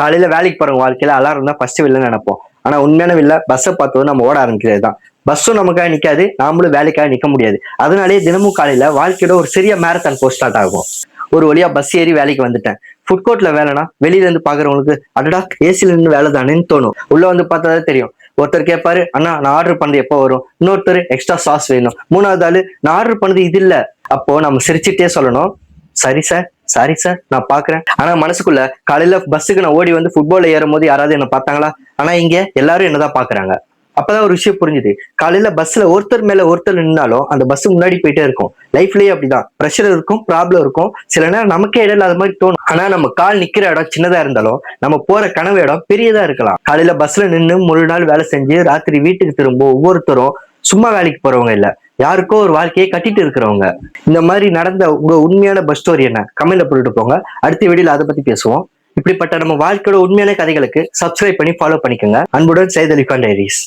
காலையில வேலைக்கு போறவங்க வாழ்க்கையில அலாரம் தான் ஃபர்ஸ்ட் வில்ல நினைப்போம். ஆனா உண்மையான வில்ல பஸ்ஸை பார்த்ததும் நம்ம ஓட ஆரம்பிக்கிறது தான். பஸ்ஸும் நமக்காக நிக்காது, நாமளும் வேலைக்காக நிக்க முடியாது. அதனாலேயே தினமும் காலையில வாழ்க்கையோட ஒரு சிறிய மேரத்தான் போஸ்ட் ஸ்டார்ட் ஆகும். ஒரு வழியா பஸ் ஏறி வேலைக்கு வந்துட்டேன். ஃபுட் கோர்ட்ல வேலைனா வெளியில இருந்து பாக்குறவங்களுக்கு அடடா ஏசில இருந்து வேலை தானேன்னு தோணும். உள்ள வந்து பார்த்தாதான் தெரியும். ஒருத்தர் கேட்பாரு, அண்ணா நான் ஆர்டர் பண்ணது எப்போ வரும்? இன்னொருத்தர் எக்ஸ்ட்ரா சாஸ் வேணும். மூணாவது ஆளு நான் ஆர்டர் பண்ணது இது இல்ல. அப்போ நம்ம சிரிச்சுட்டே சொல்லணும், சரி சார், சாரி சார், நான் பாக்குறேன். ஆனா மனசுக்குள்ள காலையில பஸ்ஸுக்கு நான் ஓடி வந்து ஃபுட்பால்ல ஏறும் போது யாராவது என்ன பார்த்தாங்களா? ஆனா இங்க எல்லாரும் என்னதான் பாக்குறாங்க. அப்பதான் ஒரு விஷயம் புரிஞ்சுது. காலையில பஸ்ல ஒருத்தர் மேல ஒருத்தர் நின்னாலும் அந்த பஸ் முன்னாடி போயிட்டே இருக்கும். லைஃப்லயே அப்படிதான், ப்ரெஷர் இருக்கும், ப்ராப்ளம் இருக்கும். சில நேரம் நமக்கே இடம் இல்லாத மாதிரி தோணும். ஆனா நம்ம கால் நிக்கிற இடம் சின்னதா இருந்தாலும் நம்ம போற கனவு இடம் பெரியதா இருக்கலாம். காலையில பஸ்ல நின்று முழு நாள் வேலை செஞ்சு ராத்திரி வீட்டுக்கு திரும்ப ஒவ்வொருத்தரும் சும்மா வேலைக்கு போறவங்க இல்ல, யாருக்கோ ஒரு வாழ்க்கையை கட்டிட்டு இருக்கிறவங்க. இந்த மாதிரி நடந்த உங்க உண்மையான பஸ் ஸ்டோரி என்ன கமெண்ட்ல போட்டுட்டு போங்க. அடுத்த வீடியோல அதை பத்தி பேசுவோம். இப்படிப்பட்ட நம்ம வாழ்க்கையோட உண்மையான கதைகளுக்கு சப்ஸ்கிரைப் பண்ணி ஃபாலோ பண்ணிக்கோங்க. அன்புடன் சையத் அலிகான் டைரிஸ்.